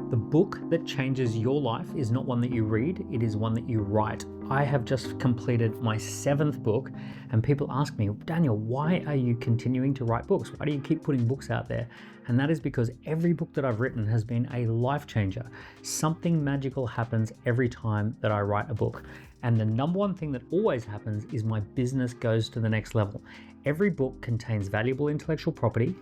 The book that changes your life is not one that you read, it is one that you write. I have just completed my 7th book, and people ask me, Daniel, why are you continuing to write books? Why do you keep putting books out there? And that is because every book that I've written has been a life changer. Something magical happens every time that I write a book. And the number one thing that always happens is my business goes to the next level. Every book contains valuable intellectual property.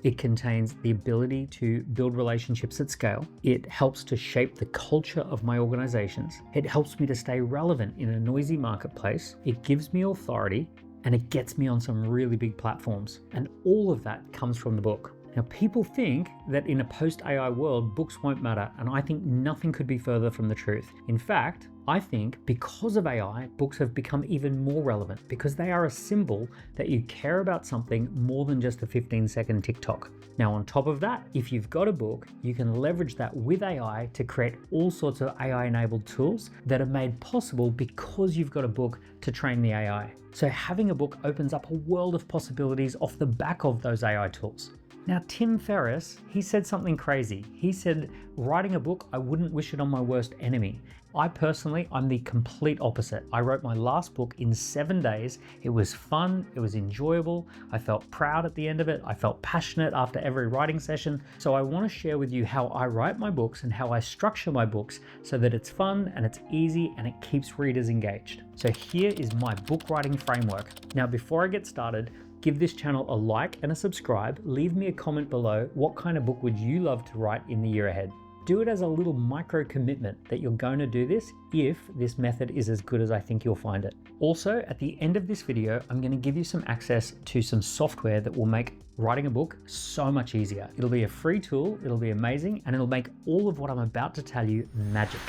It contains the ability to build relationships at scale. It helps to shape the culture of my organizations. It helps me to stay relevant in a noisy marketplace. It gives me authority, and it gets me on some really big platforms. And all of that comes from the book. Now, people think that in a post-AI world, books won't matter, and I think nothing could be further from the truth. In fact, I think because of AI, books have become even more relevant because they are a symbol that you care about something more than just a 15-second TikTok. Now, on top of that, if you've got a book, you can leverage that with AI to create all sorts of AI-enabled tools that are made possible because you've got a book to train the AI. So having a book opens up a world of possibilities off the back of those AI tools. Now, Tim Ferriss, he said something crazy. He said, writing a book, I wouldn't wish it on my worst enemy. I'm the complete opposite. I wrote my last book in 7 days. It was fun, it was enjoyable. I felt proud at the end of it. I felt passionate after every writing session. So I want to share with you how I write my books and how I structure my books so that it's fun and it's easy and it keeps readers engaged. So here is my book writing framework. Now, before I get started, give this channel a like and a subscribe. Leave me a comment below. What kind of book would you love to write in the year ahead? Do it as a little micro commitment that you're going to do this if this method is as good as I think you'll find it. Also, at the end of this video, I'm going to give you some access to some software that will make writing a book so much easier. It'll be a free tool, it'll be amazing, and it'll make all of what I'm about to tell you magic.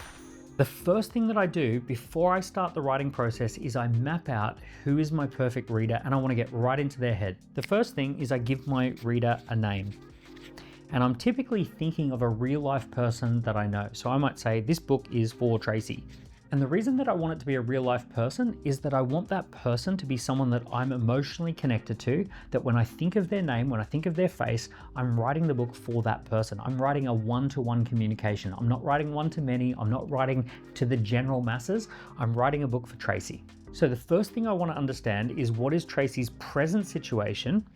The first thing that I do before I start the writing process is I map out who is my perfect reader, and I want to get right into their head. The first thing is I give my reader a name. And I'm typically thinking of a real life person that I know. So I might say this book is for Tracy. And the reason that I want it to be a real life person is that I want that person to be someone that I'm emotionally connected to, that when I think of their name, when I think of their face, I'm writing the book for that person. I'm writing a one-to-one communication. I'm not writing one-to-many. I'm not writing to the general masses. I'm writing a book for Tracy. So the first thing I want to understand is what is Tracy's present situation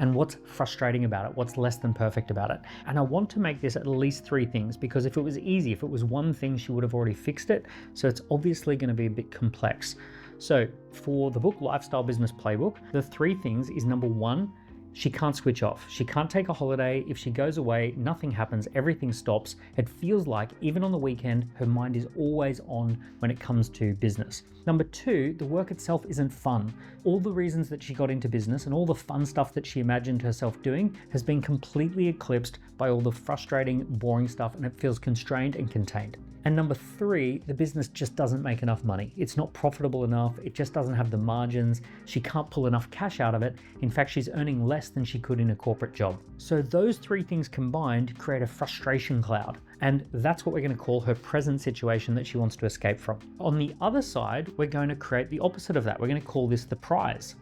and what's frustrating about it, what's less than perfect about it. And I want to make this at least 3 things, because if it was easy, if it was one thing, she would have already fixed it. So it's obviously going to be a bit complex. So for the book Lifestyle Business Playbook, the 3 things is number 1, she can't switch off. She can't take a holiday. If she goes away, nothing happens, everything stops. It feels like even on the weekend, her mind is always on when it comes to business. Number 2, the work itself isn't fun. All the reasons that she got into business and all the fun stuff that she imagined herself doing has been completely eclipsed by all the frustrating, boring stuff, and it feels constrained and contained. And number 3, the business just doesn't make enough money. It's not profitable enough. It just doesn't have the margins. She can't pull enough cash out of it. In fact, she's earning less than she could in a corporate job. So those 3 things combined create a frustration cloud. And that's what we're going to call her present situation that she wants to escape from. On the other side, we're going to create the opposite of that. We're going to call this the prize.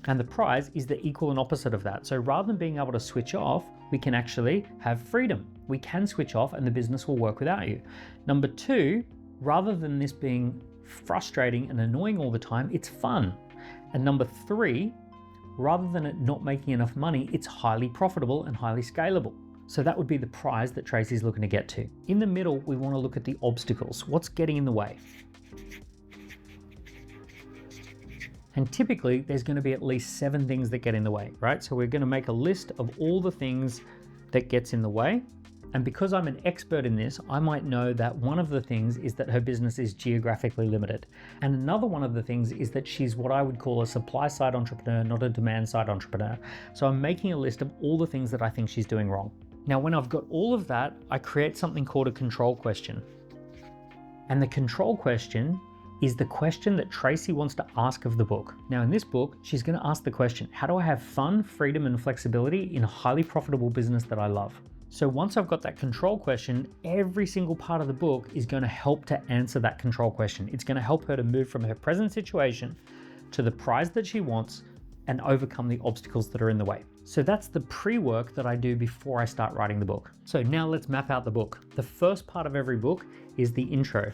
And the prize is the equal and opposite of that. So rather than being able to switch off, we can actually have freedom. We can switch off and the business will work without you. Number 2, rather than this being frustrating and annoying all the time, it's fun. And number 3, rather than it not making enough money, it's highly profitable and highly scalable. So that would be the prize that Tracy's looking to get to. In the middle, we want to look at the obstacles. What's getting in the way? And typically there's going to be at least 7 things that get in the way, right? So we're going to make a list of all the things that gets in the way. And because I'm an expert in this, I might know that one of the things is that her business is geographically limited. And another one of the things is that she's what I would call a supply side entrepreneur, not a demand side entrepreneur. So I'm making a list of all the things that I think she's doing wrong. Now, when I've got all of that, I create something called a control question. And the control question is the question that Tracy wants to ask of the book. Now in this book, she's going to ask the question, how do I have fun, freedom, and flexibility in a highly profitable business that I love? So once I've got that control question, every single part of the book is going to help to answer that control question. It's going to help her to move from her present situation to the prize that she wants and overcome the obstacles that are in the way. So that's the pre-work that I do before I start writing the book. So now let's map out the book. The first part of every book is the intro.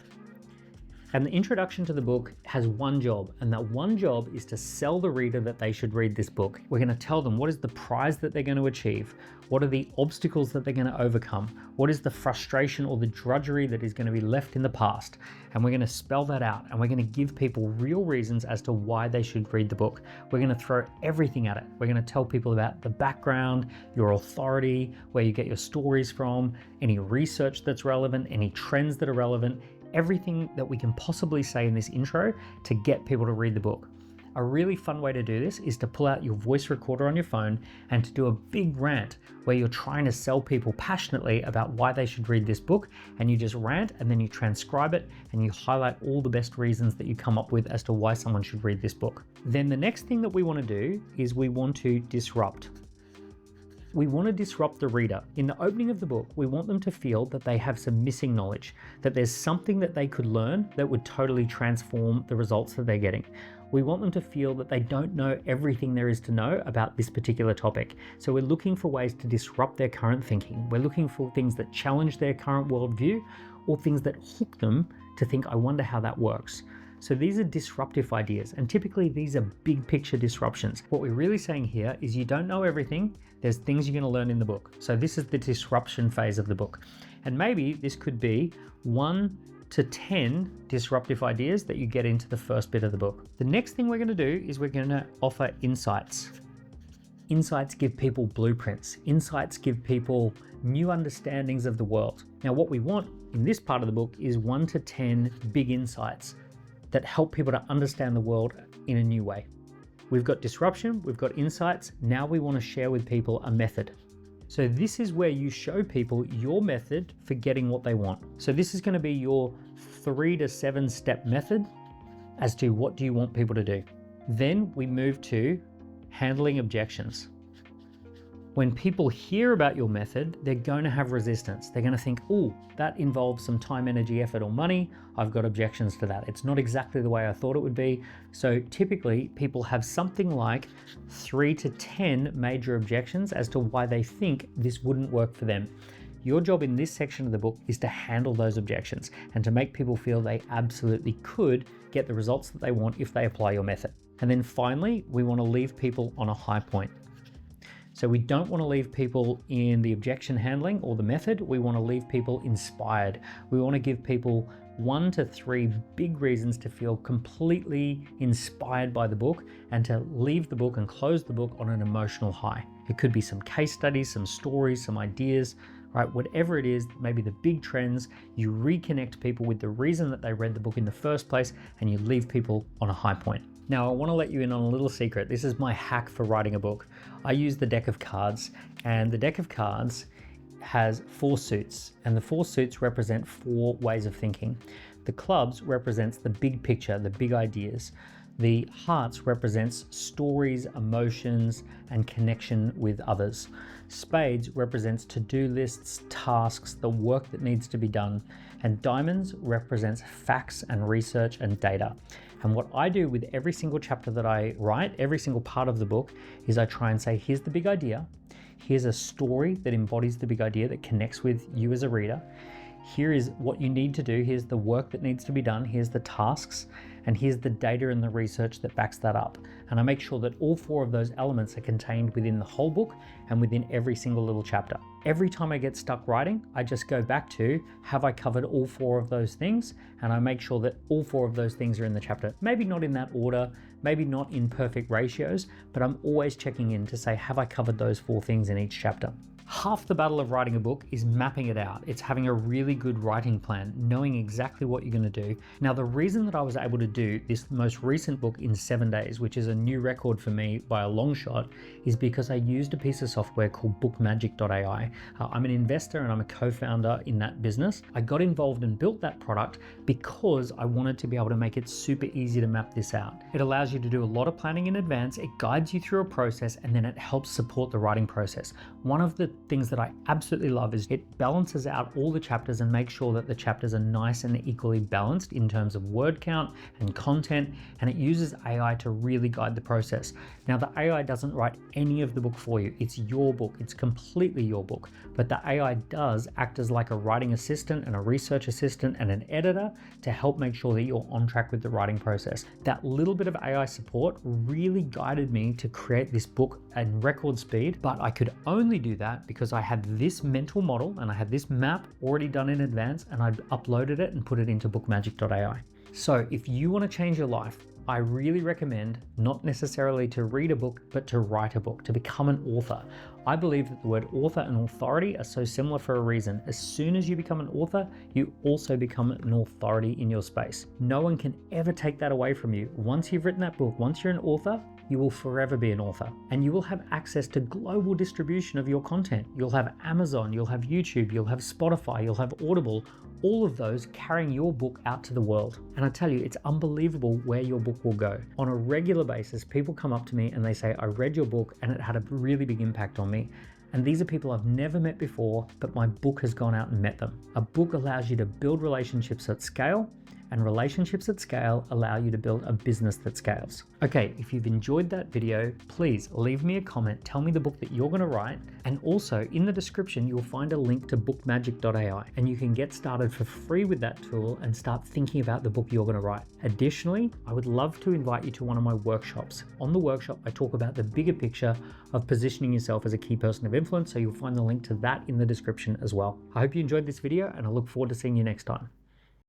And the introduction to the book has one job, and that one job is to sell the reader that they should read this book. We're going to tell them what is the prize that they're going to achieve, what are the obstacles that they're going to overcome, what is the frustration or the drudgery that is going to be left in the past. And we're going to spell that out, and we're going to give people real reasons as to why they should read the book. We're going to throw everything at it. We're going to tell people about the background, your authority, where you get your stories from, any research that's relevant, any trends that are relevant, everything that we can possibly say in this intro to get people to read the book. A really fun way to do this is to pull out your voice recorder on your phone and to do a big rant where you're trying to sell people passionately about why they should read this book, and you just rant and then you transcribe it and you highlight all the best reasons that you come up with as to why someone should read this book. Then the next thing that we want to do is we want to disrupt. We want to disrupt the reader. In the opening of the book, we want them to feel that they have some missing knowledge, that there's something that they could learn that would totally transform the results that they're getting. We want them to feel that they don't know everything there is to know about this particular topic. So we're looking for ways to disrupt their current thinking. We're looking for things that challenge their current worldview or things that hook them to think, I wonder how that works. So these are disruptive ideas, and typically these are big picture disruptions. What we're really saying here is you don't know everything, there's things you're going to learn in the book. So this is the disruption phase of the book. And maybe this could be 1 to 10 disruptive ideas that you get into the first bit of the book. The next thing we're going to do is we're going to offer insights. Insights give people blueprints. Insights give people new understandings of the world. Now, what we want in this part of the book is 1 to 10 big insights that help people to understand the world in a new way. We've got disruption, we've got insights. Now we want to share with people a method. So this is where you show people your method for getting what they want. So this is going to be your 3 to 7 step method as to what do you want people to do. Then we move to handling objections. When people hear about your method, they're going to have resistance. They're going to think, oh, that involves some time, energy, effort, or money. I've got objections to that. It's not exactly the way I thought it would be. So typically people have something like 3 to 10 major objections as to why they think this wouldn't work for them. Your job in this section of the book is to handle those objections and to make people feel they absolutely could get the results that they want if they apply your method. And then finally, we want to leave people on a high point. So we don't want to leave people in the objection handling or the method. We want to leave people inspired. We want to give people 1 to 3 big reasons to feel completely inspired by the book and to leave the book and close the book on an emotional high. It could be some case studies, some stories, some ideas, right? Whatever it is, maybe the big trends, you reconnect people with the reason that they read the book in the first place and you leave people on a high point. Now, I want to let you in on a little secret. This is my hack for writing a book. I use the deck of cards, and the deck of cards has 4 suits, and the 4 suits represent 4 ways of thinking. The clubs represents the big picture, the big ideas. The hearts represents stories, emotions, and connection with others. Spades represents to-do lists, tasks, the work that needs to be done. And diamonds represents facts and research and data. And what I do with every single chapter that I write, every single part of the book, is I try and say, here's the big idea. Here's a story that embodies the big idea that connects with you as a reader. Here is what you need to do. Here's the work that needs to be done. Here's the tasks. And here's the data and the research that backs that up. And I make sure that all 4 of those elements are contained within the whole book and within every single little chapter. Every time I get stuck writing, I just go back to, have I covered all 4 of those things? And I make sure that all 4 of those things are in the chapter. Maybe not in that order, maybe not in perfect ratios, but I'm always checking in to say, have I covered those 4 things in each chapter? Half the battle of writing a book is mapping it out. It's having a really good writing plan, knowing exactly what you're going to do. Now, the reason that I was able to do this most recent book in 7 days, which is a new record for me by a long shot, is because I used a piece of software called bookmagic.ai. I'm an investor and I'm a co-founder in that business. I got involved and built that product because I wanted to be able to make it super easy to map this out. It allows you to do a lot of planning in advance. It guides you through a process, and then it helps support the writing process. One of the things that I absolutely love is it balances out all the chapters and makes sure that the chapters are nice and equally balanced in terms of word count and content, and it uses AI to really guide the process. Now, the AI doesn't write any of the book for you. It's your book. It's completely your book. But the AI does act as like a writing assistant and a research assistant and an editor to help make sure that you're on track with the writing process. That little bit of AI support really guided me to create this book in record speed, but I could only do that because I had this mental model and I had this map already done in advance, and I'd uploaded it and put it into bookmagic.ai. So if you want to change your life, I really recommend not necessarily to read a book, but to write a book, to become an author. I believe that the word author and authority are so similar for a reason. As soon as you become an author, you also become an authority in your space. No one can ever take that away from you. Once you've written that book, once you're an author, you will forever be an author, and you will have access to global distribution of your content. You'll have Amazon, you'll have YouTube, you'll have Spotify, you'll have Audible, all of those carrying your book out to the world. And I tell you, it's unbelievable where your book will go. On a regular basis, people come up to me and they say, I read your book and it had a really big impact on me. And these are people I've never met before, but my book has gone out and met them. A book allows you to build relationships at scale, and relationships at scale allow you to build a business that scales. Okay, if you've enjoyed that video, please leave me a comment, tell me the book that you're gonna write, and also in the description, you'll find a link to bookmagic.ai, and you can get started for free with that tool and start thinking about the book you're gonna write. Additionally, I would love to invite you to one of my workshops. On the workshop, I talk about the bigger picture of positioning yourself as a key person of influence, so you'll find the link to that in the description as well. I hope you enjoyed this video, and I look forward to seeing you next time.